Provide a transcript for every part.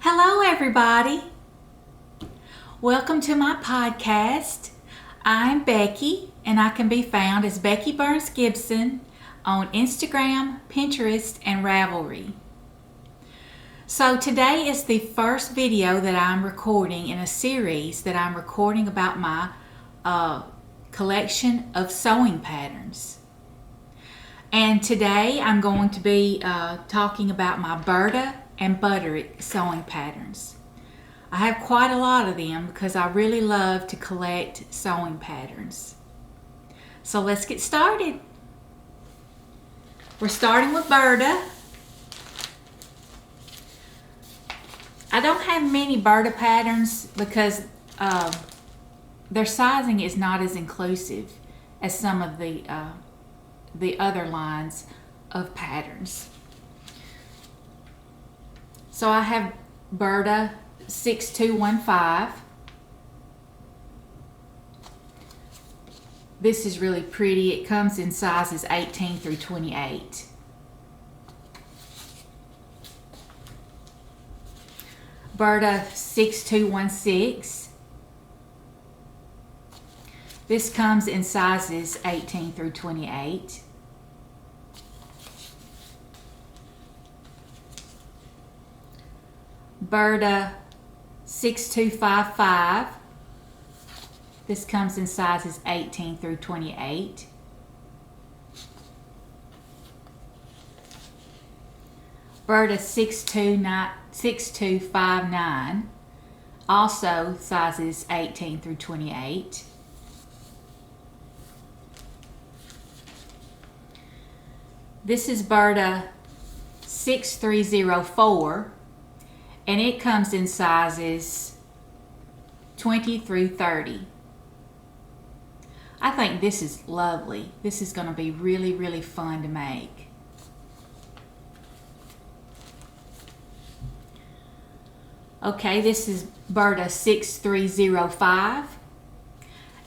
Hello, everybody. Welcome to my podcast. I'm Becky, and I can be found as Becky Burns Gibson on Instagram, Pinterest, and Ravelry. So today is the first video that I'm recording in a series that I'm recording about my collection of sewing patterns. And today I'm going to be talking about my Burda and Butterick sewing patterns. I have quite a lot of them because I really love to collect sewing patterns. So let's get started. We're starting with Burda. I don't have many Burda patterns because their sizing is not as inclusive as some of the other lines of patterns. So I have Burda 6215. This is really pretty. It comes in sizes 18 through 28. Burda 6216. This comes in sizes 18 through 28. Burda 6255. This comes in sizes 18 through 28. Burda 6259. Also sizes 18 through 28. This is Burda 6304. And it comes in sizes 20 through 30. I think this is lovely. This is going to be really, really fun to make. Okay, this is Burda 6305.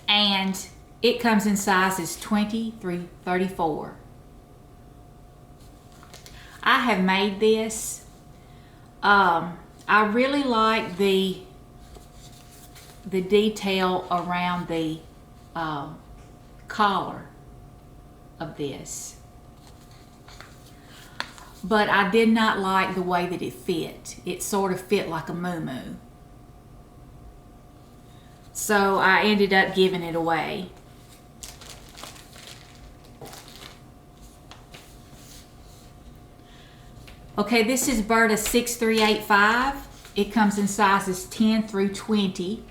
And it comes in sizes 20 through 34. I have made this. I really like the detail around the collar of this, but I did not like the way that it fit. It sort of fit like a muumuu, so I ended up giving it away. Okay, this is Burda 6385. It comes in sizes 10 through 20,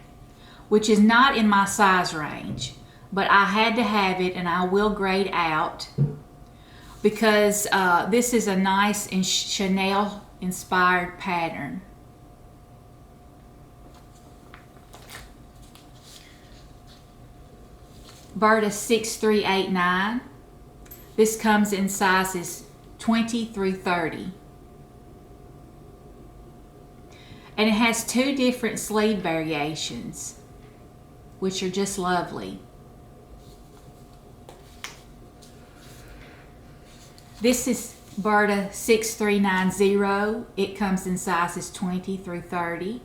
which is not in my size range, but I had to have it, and I will grade out because this is a nice and Chanel inspired pattern. Burda 6389. This comes in sizes 20 through 30. And it has two different sleeve variations, which are just lovely. This is Burda 6390. It comes in sizes 20 through 30.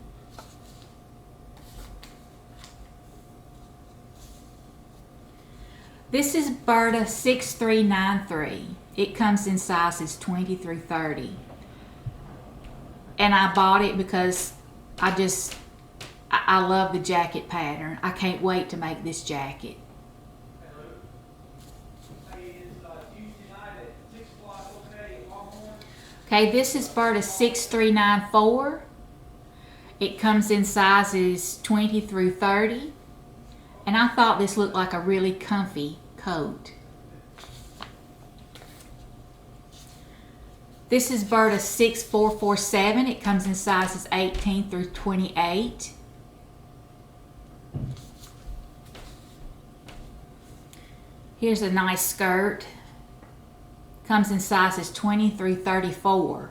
This is Burda 6393. It comes in sizes 20 through 30. And I bought it because I love the jacket pattern. I can't wait to make this jacket. Okay, this is Burda 6394. It comes in sizes 20 through 30. And I thought this looked like a really comfy coat. This is Burda 6447. It comes in sizes 18 through 28. Here's a nice skirt. Comes in sizes 20 through 34.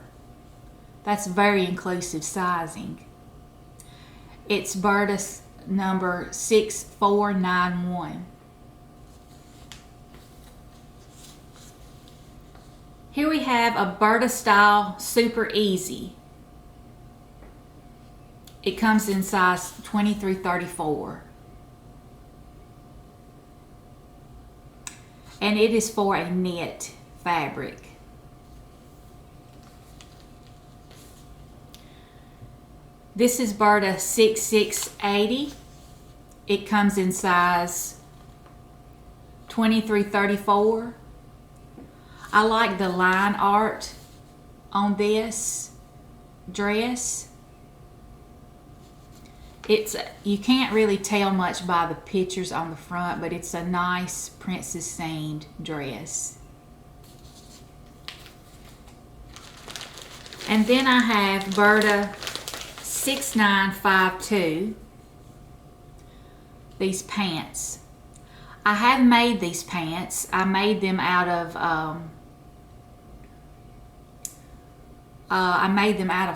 That's very inclusive sizing. It's Burda number 6491. Here we have a Burda style Super Easy. It comes in size 2334. And it is for a knit fabric. This is Burda 6680. It comes in size 2334. I like the line art on this dress. You can't really tell much by the pictures on the front, but it's a nice princess themed dress. And then I have Burda 6952. These pants. I have made these pants. I made them out of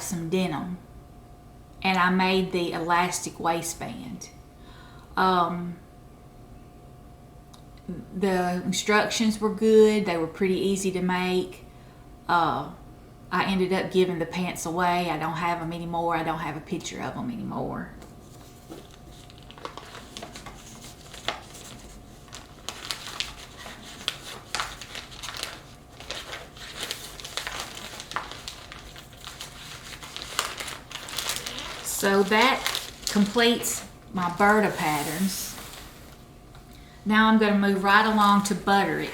some denim, and I made the elastic waistband. The instructions were good. They were pretty easy to make. I ended up giving the pants away. I don't have them anymore. I don't have a picture of them anymore. So that completes my Burta patterns. Now I'm going to move right along to Butterick.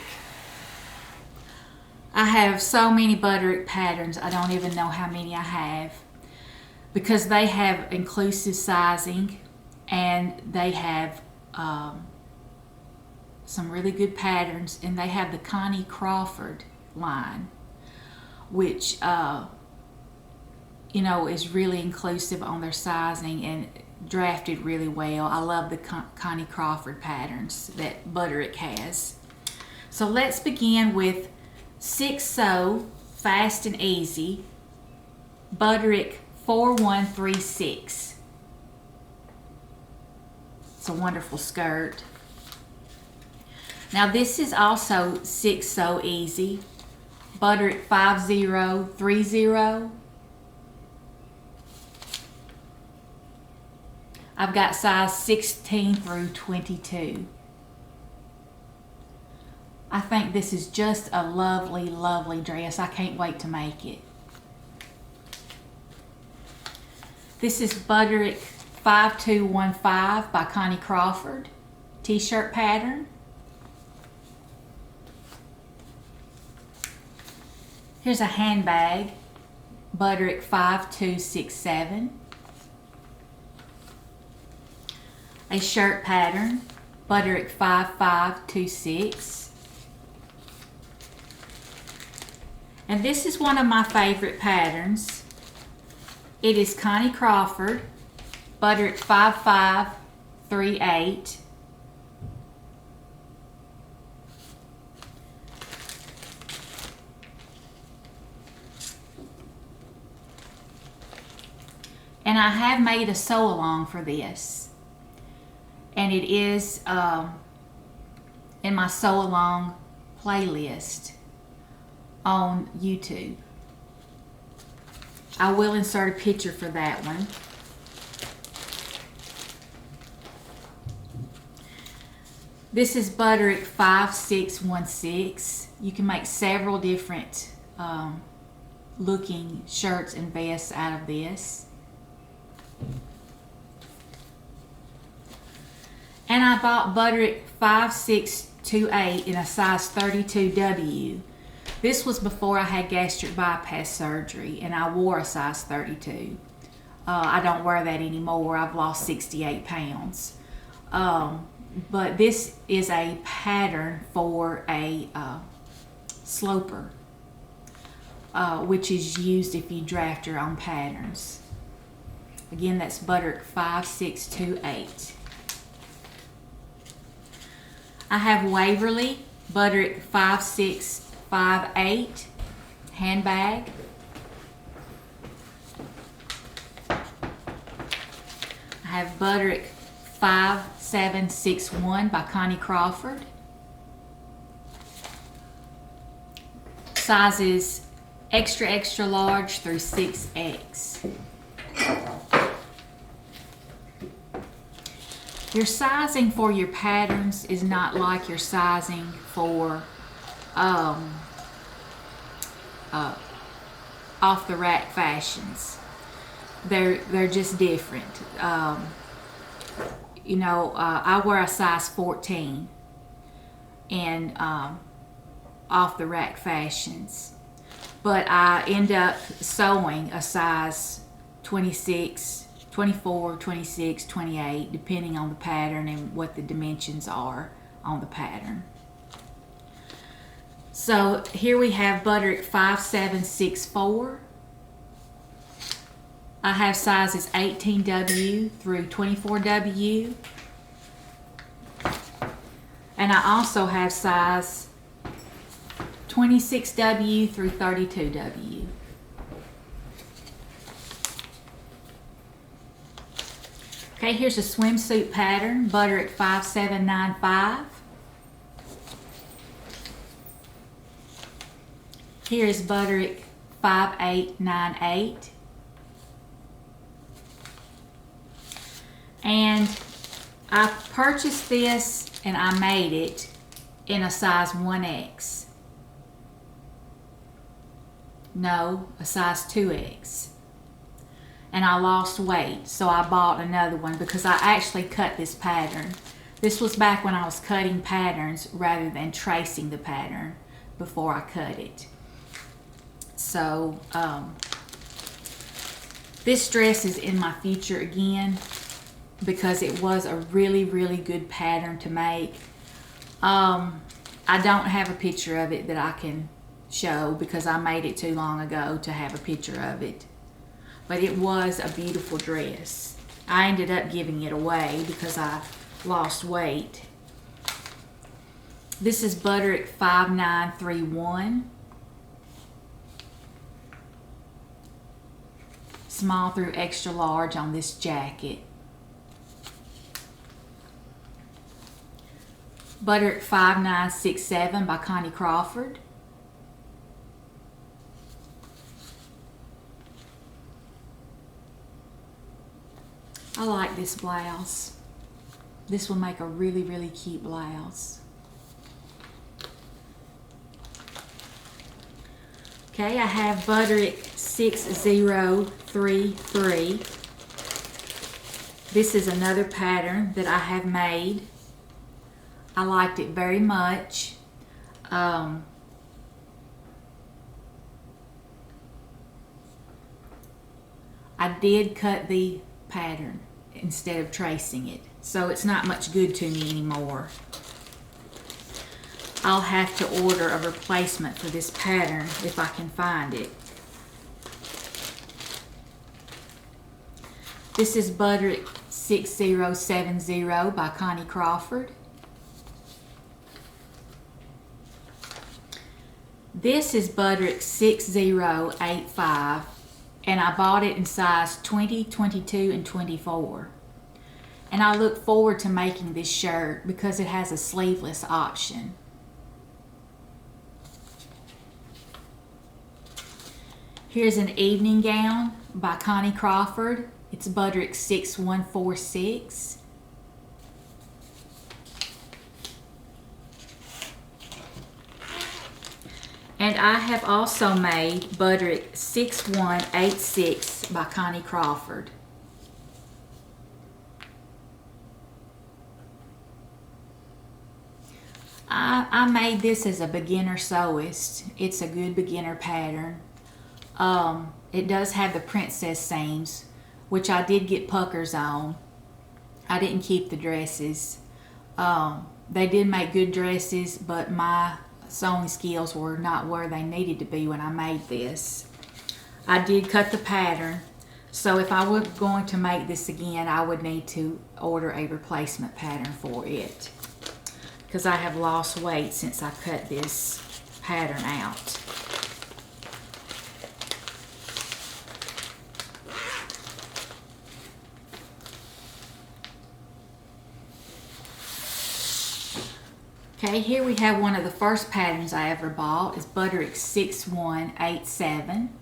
I have so many Butterick patterns, I don't even know how many I have, because they have inclusive sizing and they have some really good patterns, and they have the Connie Crawford line, which is really inclusive on their sizing and drafted really well. I love the Connie Crawford patterns that Butterick has. So let's begin with 6 Sew Fast and Easy Butterick 4136. It's a wonderful skirt. Now this is also 6 Sew Easy Butterick 5030. I've got size 16 through 22. I think this is just a lovely, lovely dress. I can't wait to make it. This is Butterick 5215 by Connie Crawford t-shirt pattern. Here's a handbag, Butterick 5267. A shirt pattern, Butterick 5526. And this is one of my favorite patterns. It is Connie Crawford, Butterick 5538. And I have made a sew along for this. And it is in my sew along playlist on YouTube. I will insert a picture for that one. This is Butterick 5616. You can make several different looking shirts and vests out of this. And I bought Butterick 5628 in a size 32W. This was before I had gastric bypass surgery, and I wore a size 32. I don't wear that anymore. I've lost 68 pounds. But this is a pattern for a sloper, which is used if you draft your own patterns. Again, that's Butterick 5628. I have Waverly, Butterick 5658 handbag. I have Butterick 5761 by Connie Crawford. Sizes extra, extra large through 6X. Your sizing for your patterns is not like your sizing for off the rack fashions. They're just different. You know, I wear a size 14 in off the rack fashions, but I end up sewing a size 26, 24, 26, 28, depending on the pattern and what the dimensions are on the pattern. So here we have Butterick 5764. I have sizes 18W through 24W. And I also have size 26W through 32W. Okay, here's a swimsuit pattern, Burda 5795. Here is Burda 5898. And I purchased this and I made it in a size 1X. No, a size 2X. And I lost weight, so I bought another one because I actually cut this pattern. This was back when I was cutting patterns rather than tracing the pattern before I cut it. So this dress is in my future again because it was a really, really good pattern to make. I don't have a picture of it that I can show because I made it too long ago to have a picture of it. But it was a beautiful dress. I ended up giving it away because I lost weight. This is Butterick 5931. Small through extra large on this jacket. Butterick 5967 by Connie Crawford. I like this blouse. This will make a really, really cute blouse. Okay, I have Butterick 6033. This is another pattern that I have made. I liked it very much. I did cut the pattern instead of tracing it, so it's not much good to me anymore. I'll have to order a replacement for this pattern if I can find it. This is Butterick 6070 by Connie Crawford. This is Butterick 6085, and I bought it in size 20, 22, and 24. And I look forward to making this shirt because it has a sleeveless option. Here's an evening gown by Connie Crawford. It's Butterick 6146. And I have also made Butterick 6186 by Connie Crawford. I made this as a beginner sewist. It's a good beginner pattern. It does have the princess seams, which I did get puckers on. I didn't keep the dresses. They did make good dresses, but my sewing skills were not where they needed to be when I made this. I did cut the pattern, so if I were going to make this again, I would need to order a replacement pattern for it because I have lost weight since I cut this pattern out. Okay, here we have one of the first patterns I ever bought. It's Butterick 6187.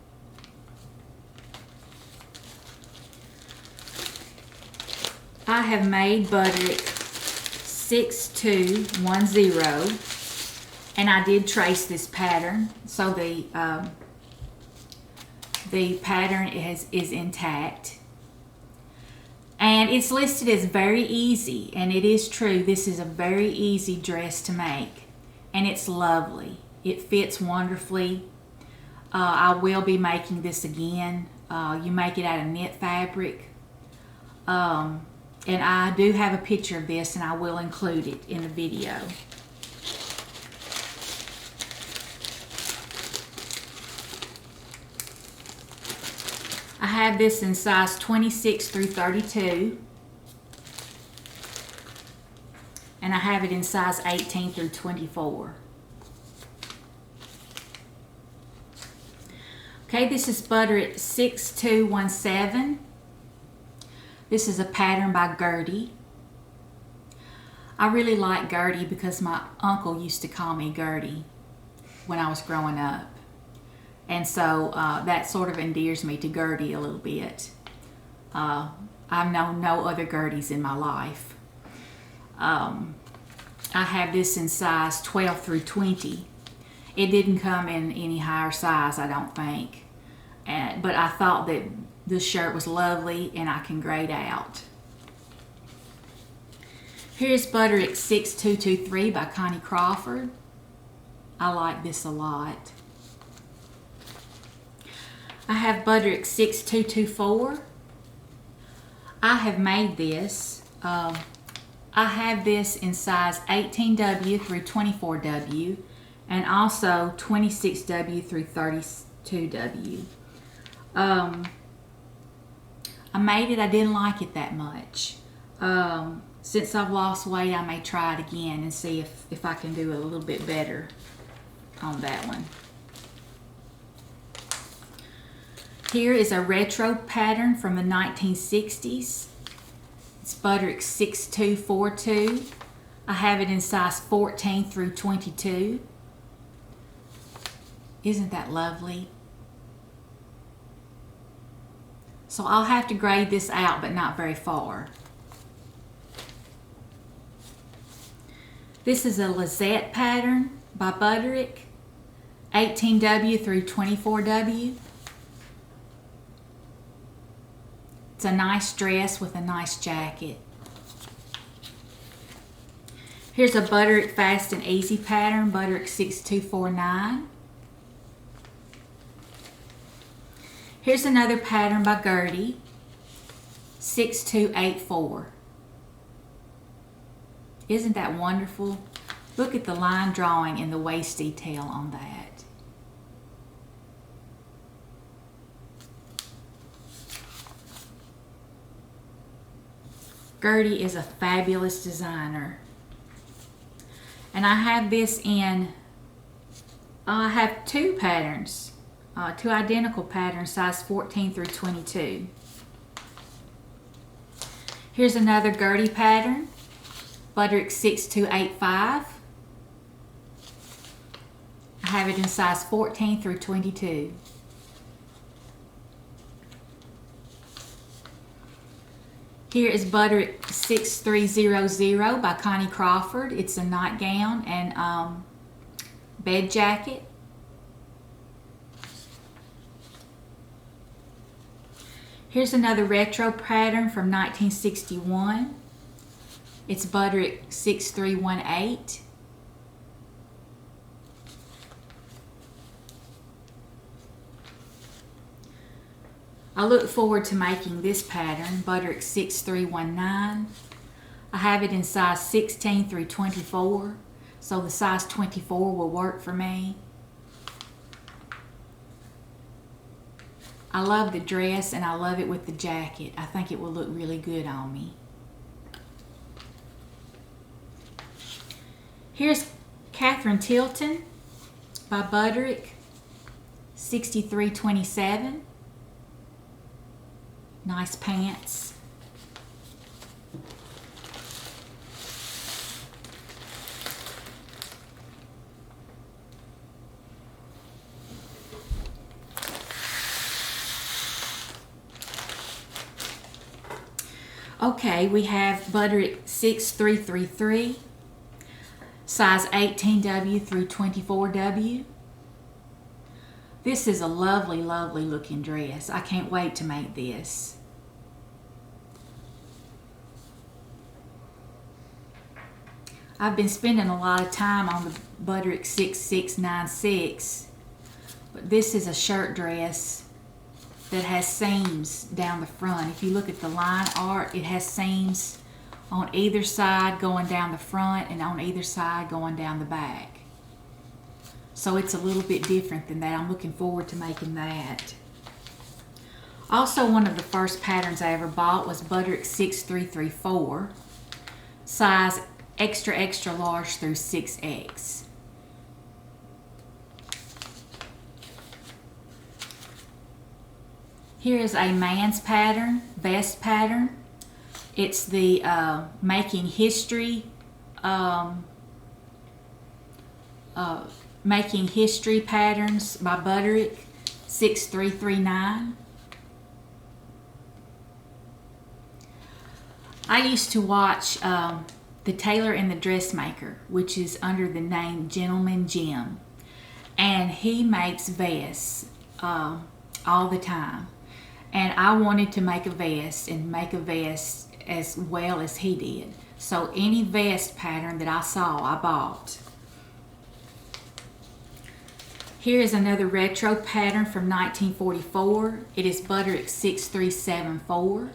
I have made Butterick 6210, and I did trace this pattern, so the pattern is intact. And it's listed as very easy, and it is true. This is a very easy dress to make, and it's lovely. It fits wonderfully. I will be making this again. You make it out of knit fabric. And I do have a picture of this, and I will include it in the video. I have this in size 26 through 32. And I have it in size 18 through 24. Okay, this is Butterick 6217. This is a pattern by Gertie. I really like Gertie because my uncle used to call me Gertie when I was growing up. And so that sort of endears me to Gertie a little bit. I've known no other Gerties in my life. I have this in size 12 through 20. It didn't come in any higher size, I don't think. But I thought that this shirt was lovely, and I can grade out. Here's Butterick 6223 by Connie Crawford. I like this a lot. I have Butterick 6224. I have made this. I have this in size 18W through 24W, and also 26W through 32W. I made it, I didn't like it that much. Since I've lost weight, I may try it again and see if I can do a little bit better on that one. Here is a retro pattern from the 1960s. It's Butterick 6242. I have it in size 14 through 22. Isn't that lovely? So I'll have to grade this out, but not very far. This is a Lizette pattern by Butterick, 18W through 24W. It's a nice dress with a nice jacket. Here's a Butterick Fast and Easy pattern, Butterick 6249. Here's another pattern by Gertie, 6284. Isn't that wonderful? Look at the line drawing and the waist detail on that. Gertie is a fabulous designer. And I have this in, I have two patterns. Two identical patterns, size 14 through 22. Here's another Gertie pattern, Butterick 6285. I have it in size 14 through 22. Here is Butterick 6300 by Connie Crawford. It's a nightgown and bed jacket. Here's another retro pattern from 1961. It's Butterick 6318. I look forward to making this pattern, Butterick 6319. I have it in size 16 through 24, so the size 24 will work for me. I love the dress, and I love it with the jacket. I think it will look really good on me. Here's Catherine Tilton by Butterick, 6327. Nice pants. Okay, we have Butterick 6333, size 18W through 24W. This is a lovely, lovely looking dress. I can't wait to make this. I've been spending a lot of time on the Butterick 6696, but this is a shirt dress that has seams down the front. If you look at the line art, it has seams on either side going down the front and on either side going down the back. So it's a little bit different than that. I'm looking forward to making that. Also, one of the first patterns I ever bought was Butterick 6334, size extra, extra large through 6X. Here is a man's pattern, vest pattern. It's the Making History Making History Patterns by Butterick 6339. I used to watch The Tailor and the Dressmaker, which is under the name Gentleman Jim, and he makes vests all the time. And I wanted to make a vest and make a vest as well as he did. So any vest pattern that I saw, I bought. Here is another retro pattern from 1944. It is Butterick 6374.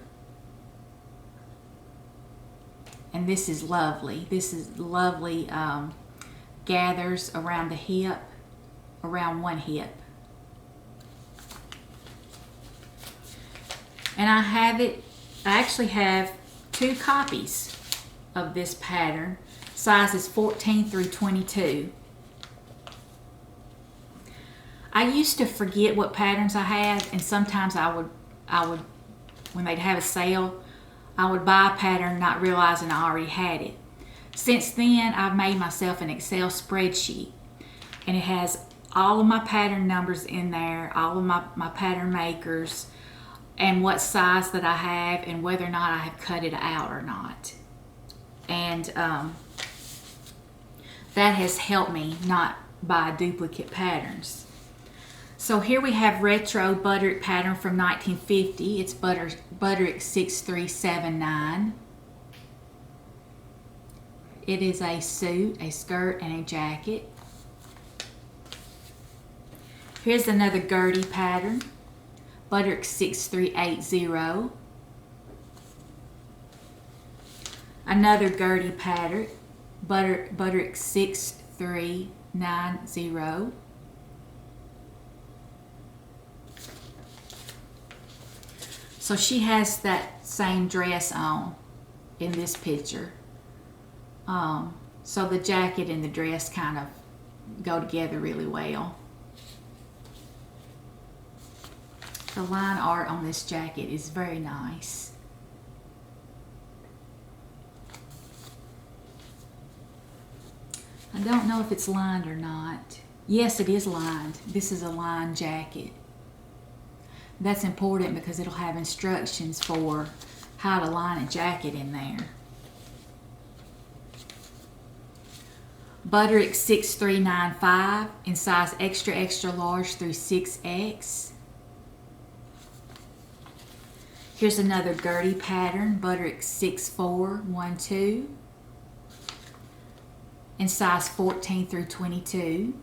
And this is lovely. This is lovely, gathers around the hip, around one hip. And I actually have 2 copies of this pattern, sizes 14 through 22. I used to forget what patterns I had, and sometimes I would, when they'd have a sale, I would buy a pattern not realizing I already had it. Since then, I've made myself an Excel spreadsheet, and it has all of my pattern numbers in there, all of my pattern makers, and what size that I have, and whether or not I have cut it out or not. And that has helped me not buy duplicate patterns. So here we have retro Butterick pattern from 1950. It's Butterick 6379. It is a suit, a skirt, and a jacket. Here's another Gertie pattern, Butterick 6380. Another Gertie pattern, Butterick 6390. So she has that same dress on in this picture. So the jacket and the dress kind of go together really well. The line art on this jacket is very nice. I don't know if it's lined or not. Yes, it is lined. This is a lined jacket. That's important because it'll have instructions for how to line a jacket in there. Butterick 6395 in size extra, extra large through 6X. Here's another Gertie pattern, Butterick 6412 in size 14 through 22.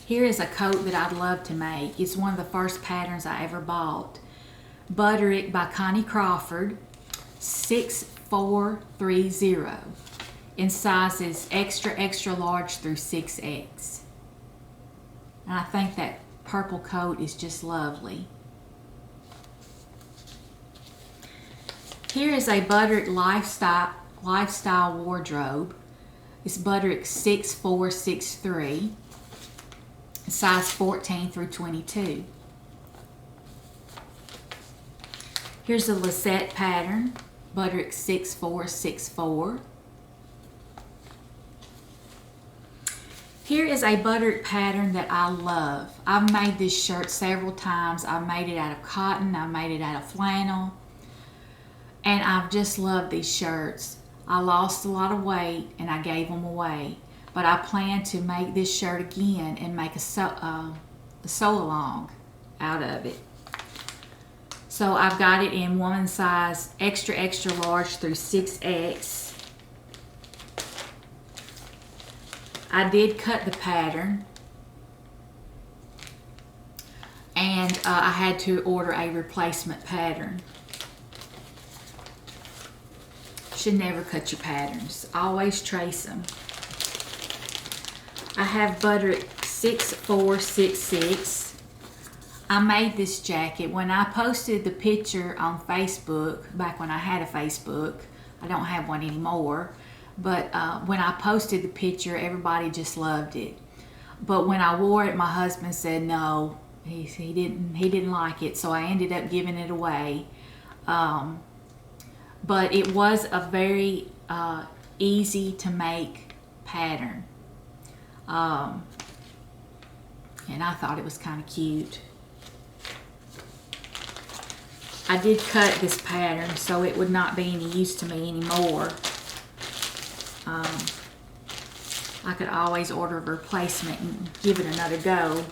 Here is a coat that I'd love to make. It's one of the first patterns I ever bought. Butterick by Connie Crawford, 6430 in sizes extra, extra large through 6X. And I think that purple coat is just lovely. Here is a Butterick lifestyle wardrobe. It's Butterick 6463, size 14 through 22. Here's a Lisette pattern, Butterick 6464. Here is a Butterick pattern that I love. I've made this shirt several times. I've made it out of cotton. I've made it out of flannel. And I've just loved these shirts. I lost a lot of weight and I gave them away. But I plan to make this shirt again and make a sew-along out of it. So I've got it in woman size extra, extra large through 6X. I did cut the pattern, and I had to order a replacement pattern. Should never cut your patterns. Always trace them. I have Butterick 6466. I made this jacket when I posted the picture on Facebook, back when I had a Facebook. I don't have one anymore. But when I posted the picture, everybody just loved it. But when I wore it, my husband said no, he didn't like it, so I ended up giving it away. But it was a very easy to make pattern, and I thought it was kind of cute. I did cut this pattern so it would not be any use to me anymore. I could always order a replacement and give it another go.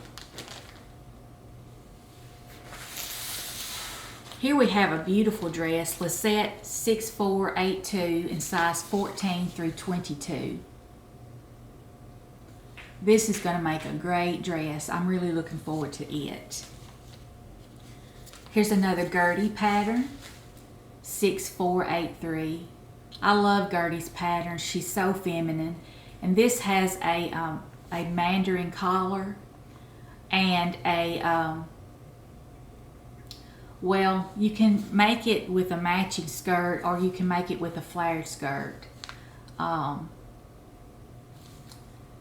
Here we have a beautiful dress, Lisette 6482 in size 14 through 22. This is going to make a great dress. I'm really looking forward to it. Here's another Gertie pattern, 6483. I love Gertie's pattern. She's so feminine. And this has a mandarin collar and well, you can make it with a matching skirt or you can make it with a flared skirt.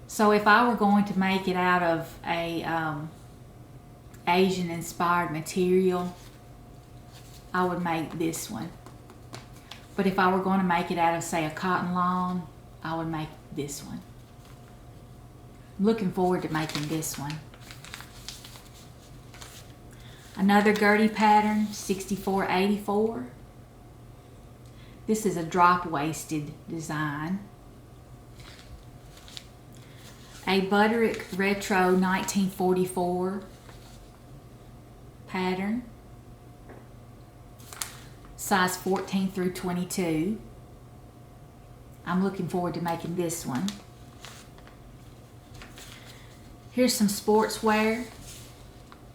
So if I were going to make it out of a Asian inspired material, I would make this one. But if I were going to make it out of, say, a cotton lawn, I would make this one. I'm looking forward to making this one. Another Gertie pattern, 6484. This is a drop-waisted design. A Butterick Retro 1944 pattern. Size 14 through 22. I'm looking forward to making this one. Here's some sportswear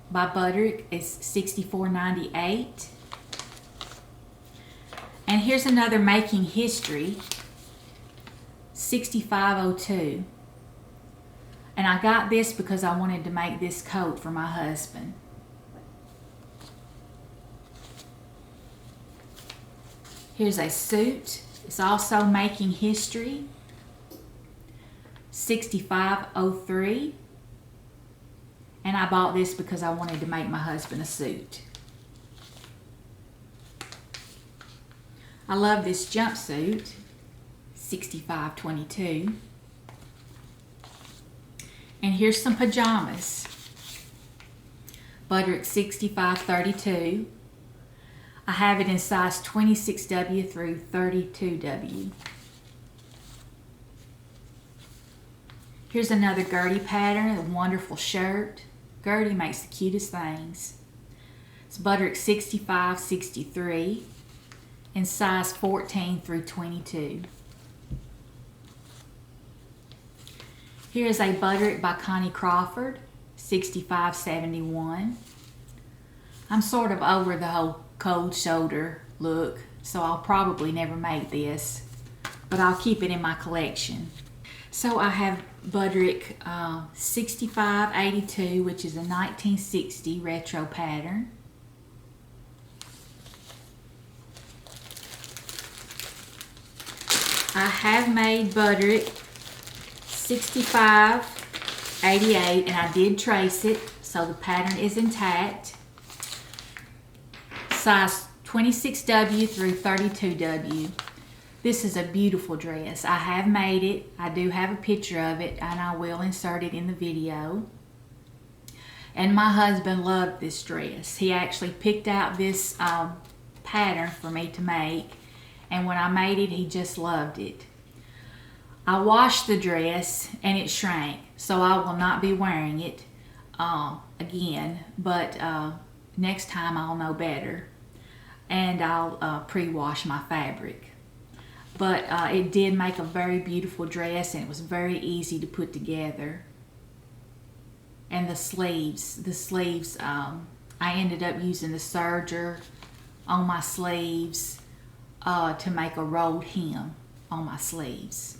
by Butterick. It's $64.98. And here's another Making History, $65.02. And I got this because I wanted to make this coat for my husband. Here's a suit. It's also Making History, $65.03. And I bought this because I wanted to make my husband a suit. I love this jumpsuit, $65.22. And here's some pajamas, Butterick $65.32. I have it in size 26W through 32W. Here's another Gertie pattern, a wonderful shirt. Gertie makes the cutest things. It's Butterick $65.63 in size 14 through 22. Here's a Butterick by Connie Crawford, $65.71. I'm sort of over the whole cold shoulder look, so I'll probably never make this, but I'll keep it in my collection. So I have Butterick 6582, which is a 1960 retro pattern. I have made Butterick 6588, and I did trace it, so the pattern is intact. Size 26W through 32W. This is a beautiful dress. I have made it. I do have a picture of it, and I will insert it in the video. And my husband loved this dress. He actually picked out this pattern for me to make, and when I made it, he just loved it. I washed the dress and it shrank, so I will not be wearing it again, but next time I'll know better, and I'll pre-wash my fabric. But it did make a very beautiful dress, and it was very easy to put together. And the sleeves, I ended up using the serger on my sleeves to make a rolled hem on my sleeves.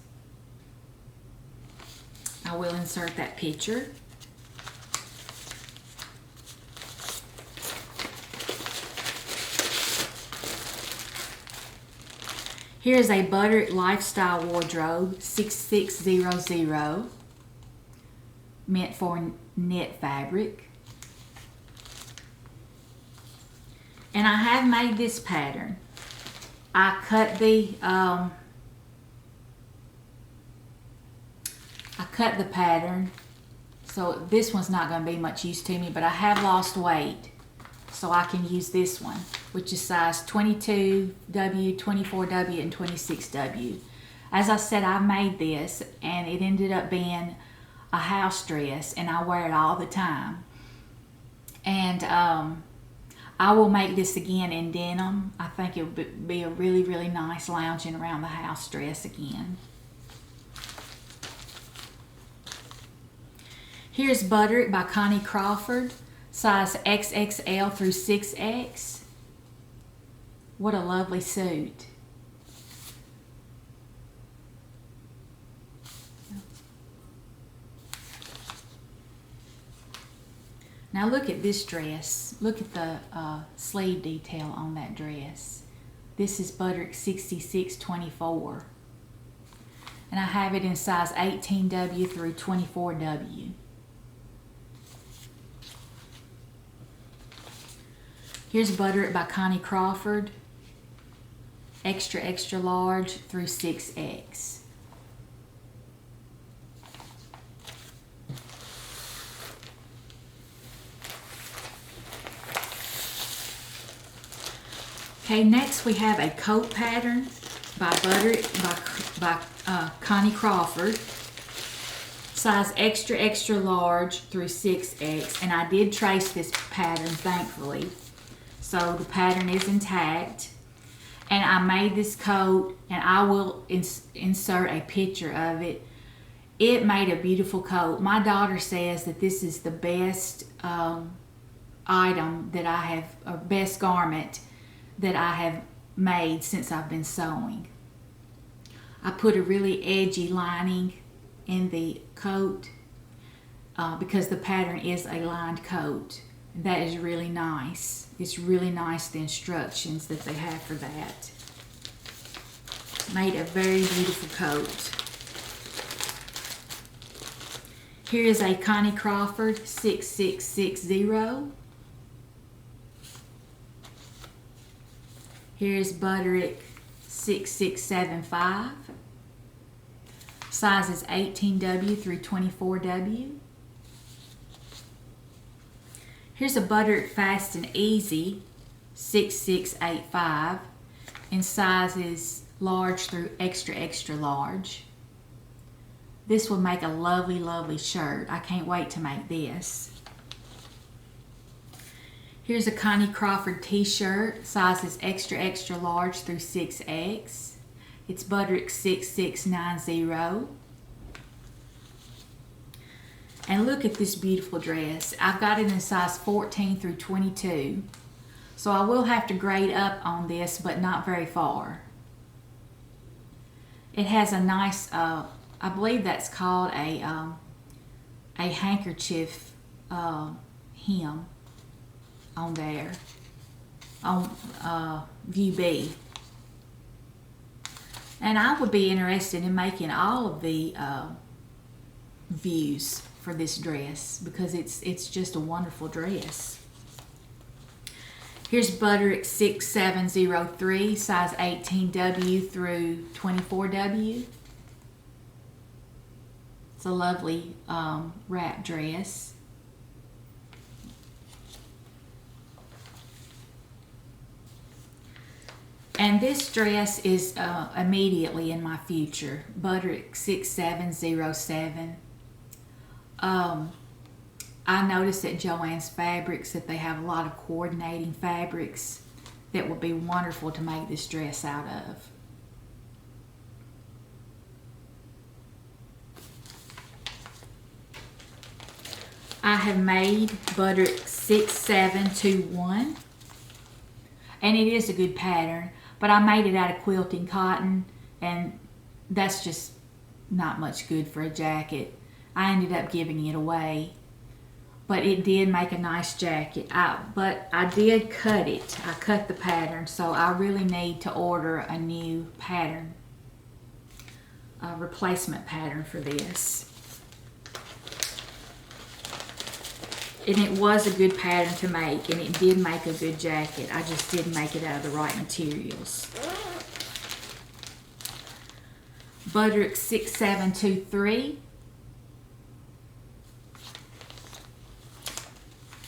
I will insert that picture. Here's a Butterick Lifestyle Wardrobe 6600, meant for knit fabric. And I have made this pattern. I cut the pattern, so this one's not going to be much use to me, but I have lost weight, so I can use this one, which is size 22W, 24W, and 26W. As I said, I made this, and it ended up being a house dress, and I wear it all the time. And I will make this again in denim. I think it would be a really, really nice lounging around the house dress again. Here's Butterick by Connie Crawford, size XXL through 6X. What a lovely suit. Now look at this dress. Look at the sleeve detail on that dress. This is Butterick 6624. And I have it in size 18W through 24W. Here's Butterick by Connie Crawford, extra, extra large through 6X. Okay, next we have a coat pattern by Butterick by Connie Crawford, size extra, extra large through 6X. And I did trace this pattern, thankfully. So the pattern is intact, and I made this coat, and I will insert a picture of it. It made a beautiful coat. My daughter says that this is the best item that I have, or best garment that I have made since I've been sewing. I put a really edgy lining in the coat because the pattern is a lined coat. That is really nice. It's really nice, the instructions that they have for that. Made a very beautiful coat. Here is a Connie Crawford 6660. Here's Butterick 6675. Size is 18W through 24W. Here's a Butterick Fast and Easy 6685 in sizes large through extra, extra large. This will make a lovely, lovely shirt. I can't wait to make this. Here's a Connie Crawford t-shirt, sizes extra, extra large through 6X. It's Butterick 6690. And look at this beautiful dress. I've got it in size 14 through 22. So I will have to grade up on this, but not very far. It has a nice, I believe that's called a handkerchief hem on there, on view B. And I would be interested in making all of the views for this dress because it's just a wonderful dress. Here's Butterick 6703, size 18W through 24W. It's a lovely wrap dress. And this dress is immediately in my future. Butterick 6707. I noticed at Joann's Fabrics that they have a lot of coordinating fabrics that would be wonderful to make this dress out of. I have made Butterick 6721, and it is a good pattern, but I made it out of quilting cotton, and that's just not much good for a jacket. I ended up giving it away, but it did make a nice jacket. But I did cut it. I cut the pattern, so I really need to order a new pattern, a replacement pattern for this. And it was a good pattern to make, and it did make a good jacket. I just didn't make it out of the right materials. Butterick 6723.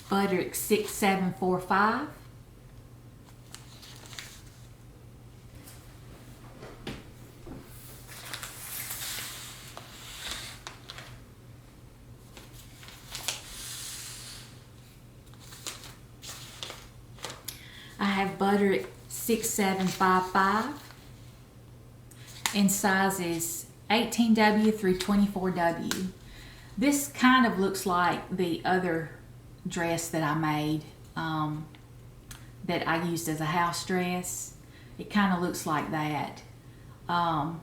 Butterick 6745. I have Butterick 6755 in sizes 18W through 24W. This kind of looks like the other dress that I made that I used as a house dress. It kind of looks like that. I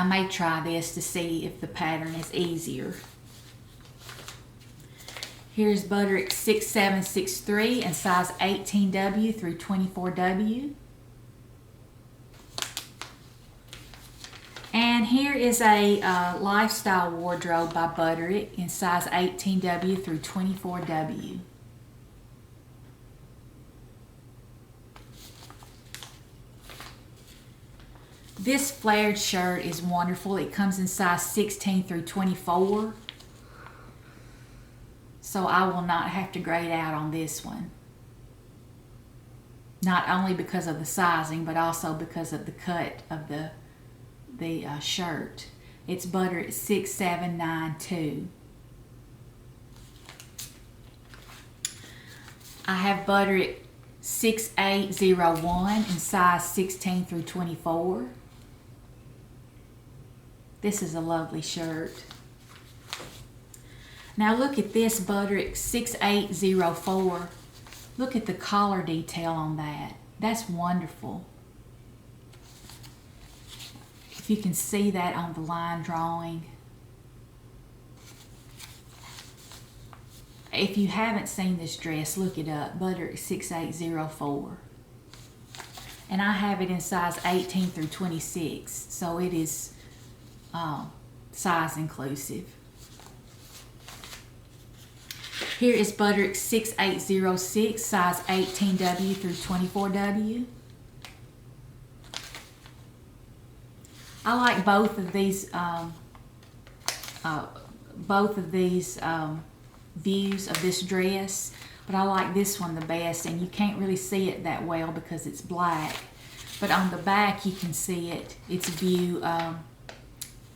may try this to see if the pattern is easier. Here's Butterick 6763 in size 18W through 24W. And here is a lifestyle wardrobe by Butterick in size 18W through 24W. This flared shirt is wonderful. It comes in size 16 through 24. So I will not have to grade out on this one. Not only because of the sizing, but also because of the cut of the shirt. It's Butterick 6792. I have Butterick 6801 in size 16 through 24. This is a lovely shirt. Now look at this Butterick 6804. Look at the collar detail on that. That's wonderful. If you can see that on the line drawing. If you haven't seen this dress, look it up. Butterick 6804. And I have it in size 18 through 26. So it is size inclusive. Here is Butterick 6806, size 18W through 24W. I like both of these views of this dress, but I like this one the best, and you can't really see it that well because it's black. But on the back you can see it. It's view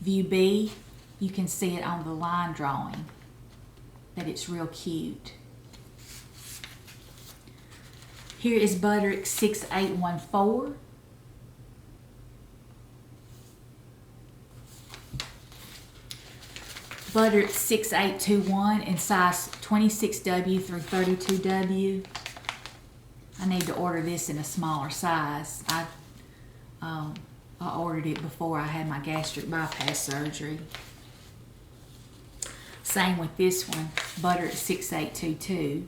B. You can see it on the line drawing that it's real cute. Here is Butterick 6814. Butterick 6821 in size 26W through 32W. I need to order this in a smaller size. I ordered it before I had my gastric bypass surgery. Same with this one, Butterick 6822,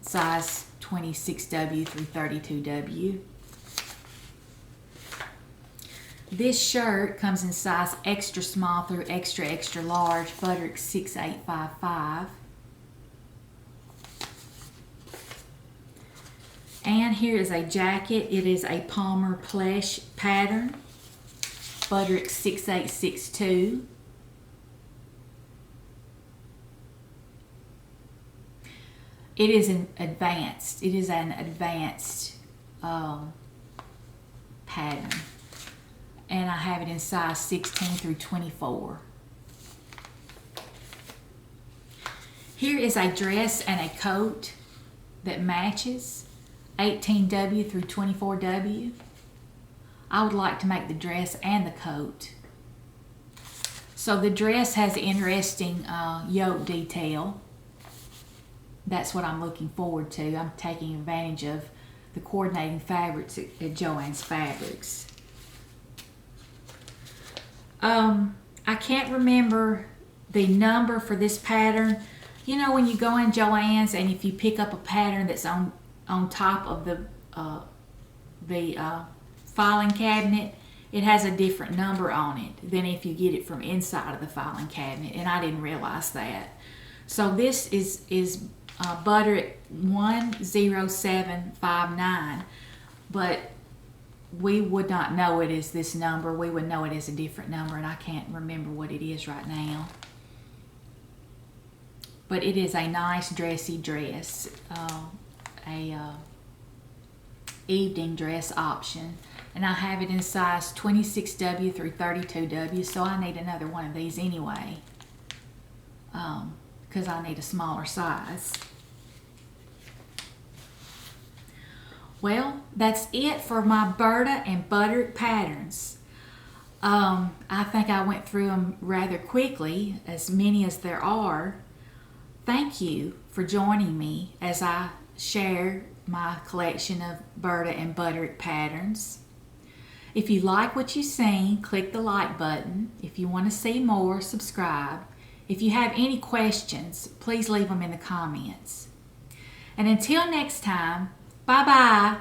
size 26W through 32W. This shirt comes in size extra small through extra extra large, Butterick 6855. And here is a jacket. It is a Palmer Plush pattern, Butterick 6862. It is an advanced. It is an advanced pattern, and I have it in size 16 through 24. Here is a dress and a coat that matches, 18W through 24W. I would like to make the dress and the coat. So the dress has interesting yoke detail. That's what I'm looking forward to. I'm taking advantage of the coordinating fabrics at Joann's Fabrics. I can't remember the number for this pattern. You know, when you go in Joann's and if you pick up a pattern that's on top of the filing cabinet, it has a different number on it than if you get it from inside of the filing cabinet, and I didn't realize that. So this is Butterick 10759, but we would not know it as this number. We would know it as a different number, and I can't remember what it is right now. But it is a nice dressy dress, evening dress option, and I have it in size 26W through 32W, so I need another one of these anyway, because I need a smaller size. Well, that's it for my Burda and Butterick patterns. I think I went through them rather quickly, as many as there are. Thank you for joining me as I share my collection of Burda and Butterick patterns. If you like what you've seen, click the like button. If you want to see more, subscribe. If you have any questions, please leave them in the comments. And until next time, bye-bye.